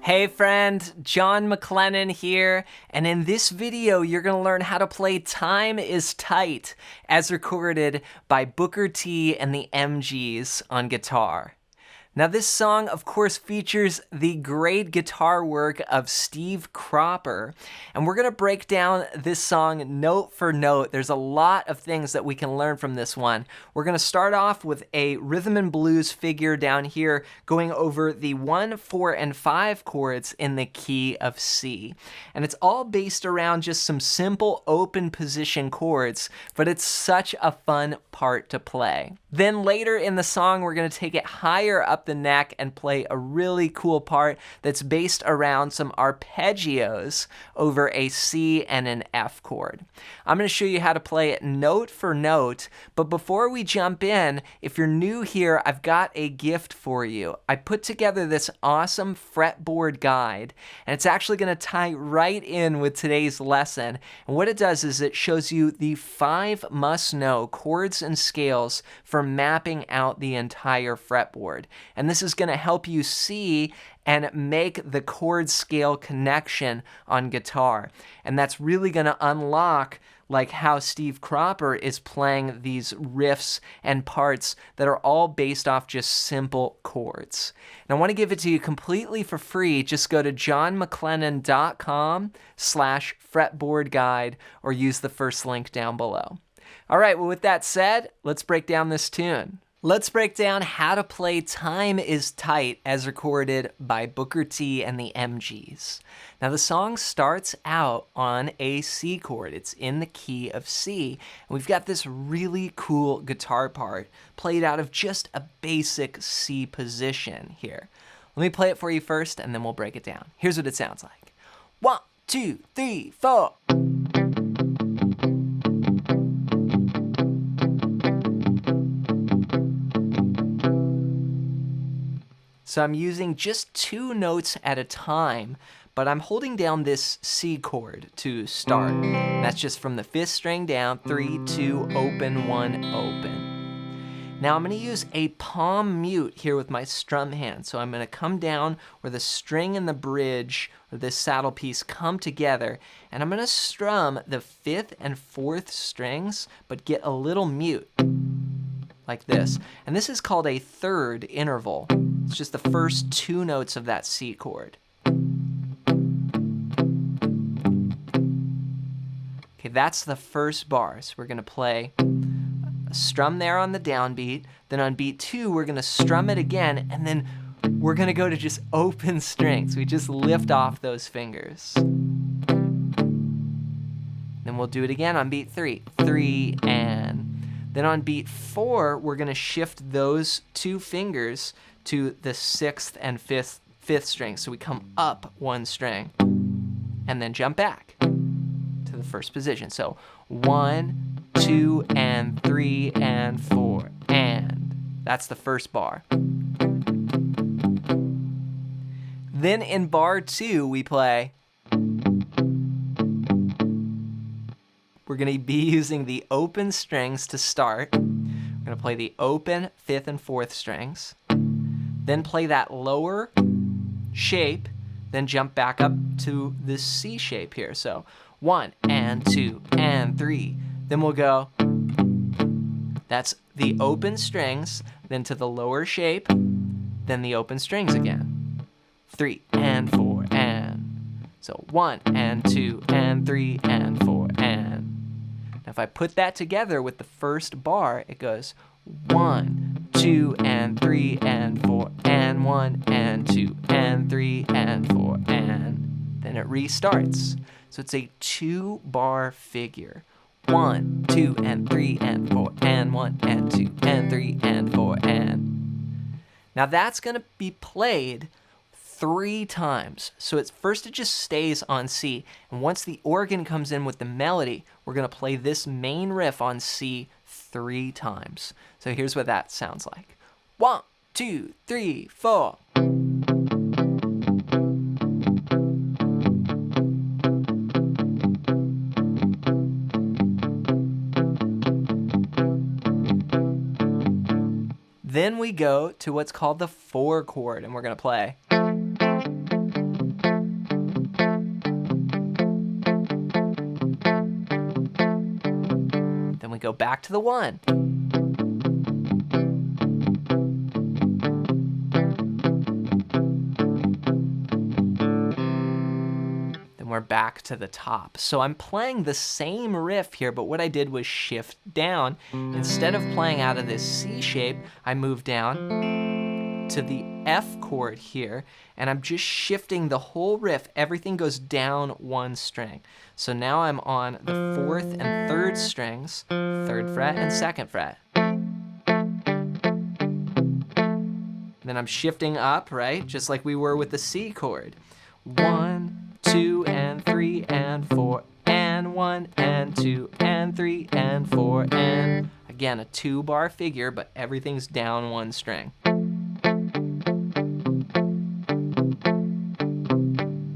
Hey friend, John MacLennan here, and in this video you're going to learn how to play Time is Tight as recorded by Booker T and the MGs on guitar. Now this song of course features the great guitar work of Steve Cropper, and we're going to break down this song note for note. There's a lot of things that we can learn from this one. We're going to start off with a rhythm and blues figure down here going over the 1, 4, and 5 chords in the key of C. And it's all based around just some simple open position chords, but it's such a fun part to play. Then later in the song we're going to take it higher up the neck and play a really cool part that's based around some arpeggios over a C and an F chord. I'm going to show you how to play it note for note, but before we jump in, if you're new here, I've got a gift for you. I put together this awesome fretboard guide, and it's actually going to tie right in with today's lesson. And what it does is it shows you the 5 must-know chords and scales for mapping out the entire fretboard. And this is going to help you see and make the chord scale connection on guitar. And that's really going to unlock like how Steve Cropper is playing these riffs and parts that are all based off just simple chords. And I want to give it to you completely for free. Just go to johnmaclennan.com/fretboard guide or use the first link down below. All right, well, with that said, let's break down this tune. Let's break down how to play Time is Tight as recorded by Booker T and the MGs. Now the song starts out on a C chord. It's in the key of C. And we've got this really cool guitar part played out of just a basic C position here. Let me play it for you first and then we'll break it down. Here's what it sounds like. 1, 2, 3, 4. So I'm using just 2 notes at a time, but I'm holding down this C chord to start. That's just from the 5th string down, 3, 2, open, 1, open. Now I'm going to use a palm mute here with my strum hand. So I'm going to come down where the string and the bridge, or this saddle piece, come together, and I'm going to strum the 5th and 4th strings, but get a little mute, like this. And this is called a third interval. It's just the first 2 notes of that C chord. Okay, that's the first bar. So we're going to play a strum there on the downbeat. Then on beat 2, we're going to strum it again, and then we're going to go to just open strings. We just lift off those fingers. Then we'll do it again on beat 3. 3 and... Then on beat 4, we're going to shift those 2 fingers to the 6th and 5th string. So we come up 1 string and then jump back to the first position. So 1, 2, and 3, and 4, and that's the first bar. Then in bar 2, we play. We're going to be using the open strings to start. We're going to play the open 5th and 4th strings, then play that lower shape, then jump back up to this C shape here. So 1 and 2 and 3. Then we'll go, that's the open strings, then to the lower shape, then the open strings again. 3 and 4 and. So 1 and 2 and 3 and 4 and. Now if I put that together with the first bar, it goes 1, 2, and 3, and 4, and 1, and 2, and 3, and 4, and then it restarts. So it's a 2-bar figure. 1, 2, and 3, and 4, and 1, and 2, and 3, and 4, and. Now that's going to be played 3 times. So it just stays on C. And once the organ comes in with the melody, we're going to play this main riff on C 3 times. So here's what that sounds like. 1, 2, 3, 4. Then we go to what's called the 4 chord, and we're going to play. we go back to the 1. We're back to the top. So I'm playing the same riff here, but what I did was shift down. Instead of playing out of this C shape, I moved down to the F chord here, and I'm just shifting the whole riff. Everything goes down 1 string. So now I'm on the 4th and 3rd strings, 3rd fret and 2nd fret. Then I'm shifting up, right? Just like we were with the C chord. 1, 2 and 3 and 4 and 1 and 2 and 3 and 4 and again a 2-bar figure, but everything's down 1 string.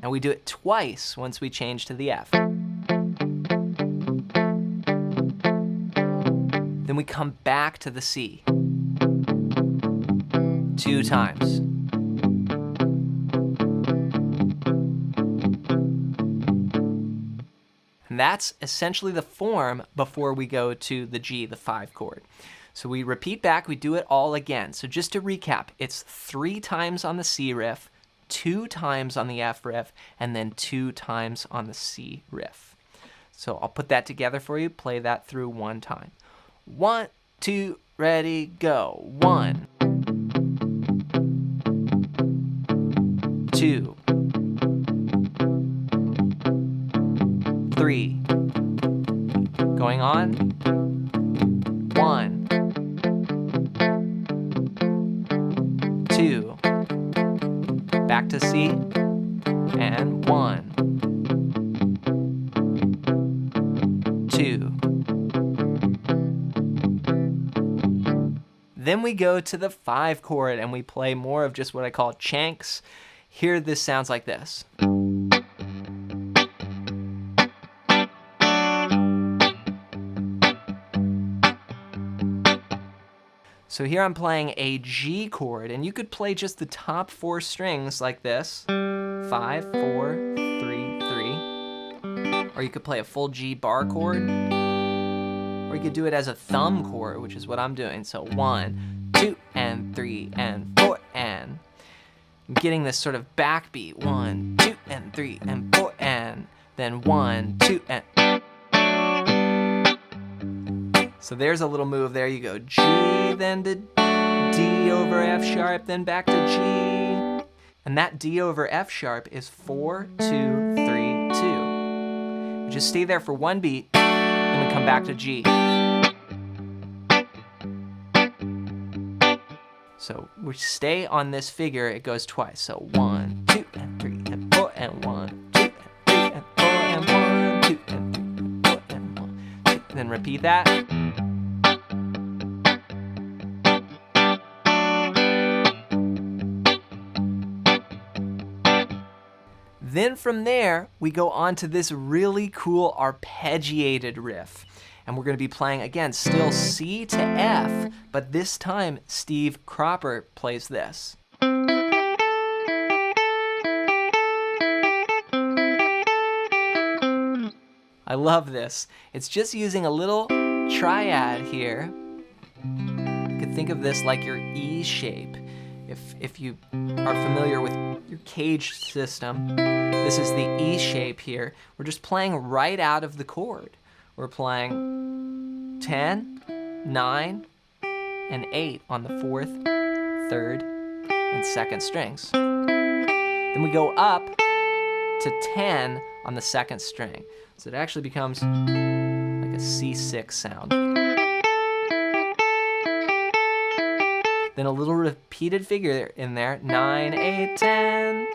And we do it twice once we change to the F. Then we come back to the C 2 times. And that's essentially the form before we go to the G, the 5 chord. So we repeat back, we do it all again. So just to recap, it's 3 times on the C riff, 2 times on the F riff, and then 2 times on the C riff. So I'll put that together for you, play that through 1 time. 1, 2, ready, go. 1, 2, 3, going on, 1, 2, back to C, and 1, 2. Then we go to the 5 chord and we play more of just what I call chanks. Here this sounds like this. So here I'm playing a G chord, and you could play just the top 4 strings like this. 5, 4, 3, 3. Or you could play a full G bar chord. Or you could do it as a thumb chord, which is what I'm doing. So 1, 2, and 3, and 4, and I'm getting this sort of backbeat. 1, 2, and 3, and 4, and then 1, 2, and... So there's a little move there. You go G, then to D over F sharp, then back to G. And that D over F sharp is 4, 2, 3, 2. Just stay there for 1 beat, then we come back to G. So we stay on this figure, it goes twice. So 1, 2, and 3, and 4, and 1, 2, and 3, and 4, and 1, 2, and 3, and 4, and 1, 2, and then repeat that. Then from there, we go on to this really cool arpeggiated riff. And we're going to be playing, again, still C to F, but this time Steve Cropper plays this. I love this. It's just using a little triad here. You could think of this like your E shape. If you are familiar with your cage system, this is the E shape here. We're just playing right out of the chord. We're playing 10, 9, and 8 on the 4th, 3rd, and 2nd strings. Then we go up to 10 on the 2nd string. So it actually becomes like a C6 sound. Then a little repeated figure in there, 9, 8, 10.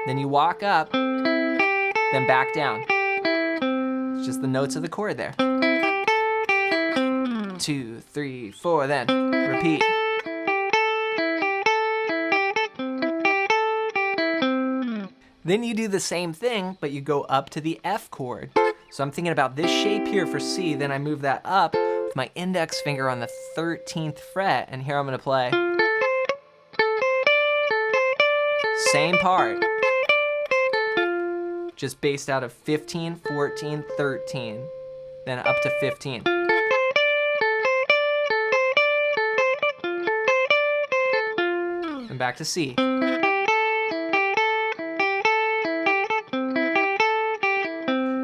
Then you walk up, then back down. It's just the notes of the chord there. 2, 3, 4, then repeat. Then you do the same thing, but you go up to the F chord. So I'm thinking about this shape here for C, then I move that up with my index finger on the 13th fret, and here I'm gonna play. Same part. Just based out of 15, 14, 13. then up to 15. And back to C.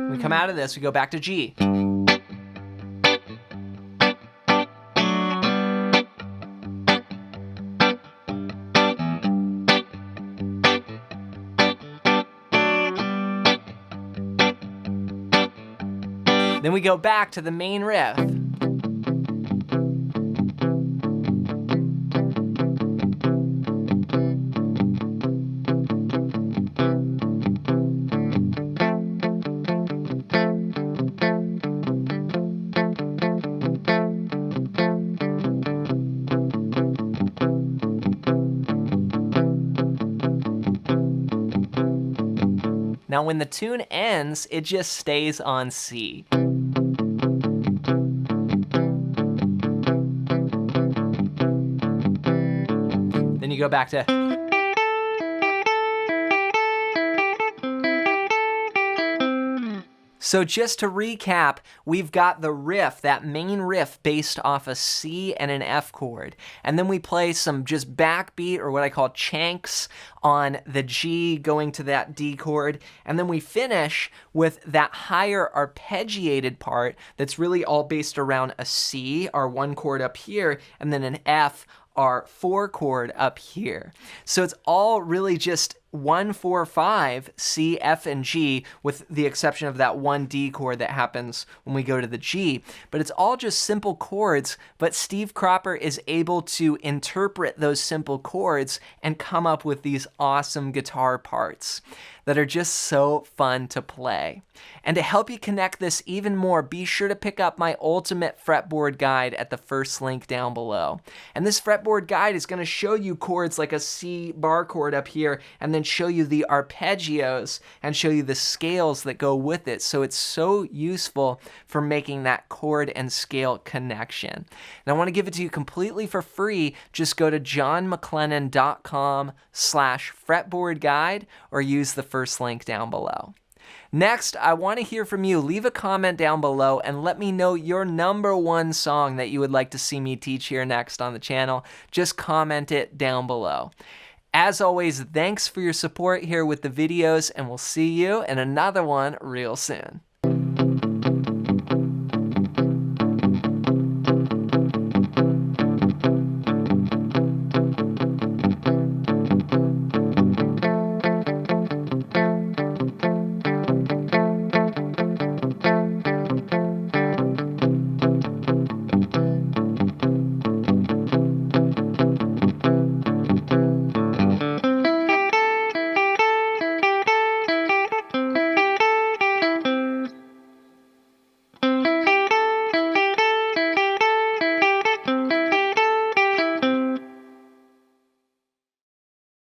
We come out of this, we go back to G. Then we go back to the main riff. Now when the tune ends, it just stays on C. Then you go back to... So just to recap, we've got the riff, that main riff based off a C and an F chord. And then we play some just backbeat, or what I call chanks, on the G going to that D chord. And then we finish with that higher arpeggiated part that's really all based around a C, our one chord up here, and then an F, our 4 chord up here. So it's all really just 1, 4, 5, C, F, and G, with the exception of that one D chord that happens when we go to the G. But it's all just simple chords, but Steve Cropper is able to interpret those simple chords and come up with these awesome guitar parts that are just so fun to play. And to help you connect this even more, be sure to pick up my ultimate fretboard guide at the first link down below. And this fretboard guide is going to show you chords like a C bar chord up here, and then show you the arpeggios and show you the scales that go with it. So it's so useful for making that chord and scale connection. And I want to give it to you completely for free. Just go to johnmclennan.com/fretboard guide or use the first link down below. Next, I want to hear from you. Leave a comment down below and let me know your #1 song that you would like to see me teach here next on the channel. Just comment it down below. As always, thanks for your support here with the videos, and we'll see you in another one real soon.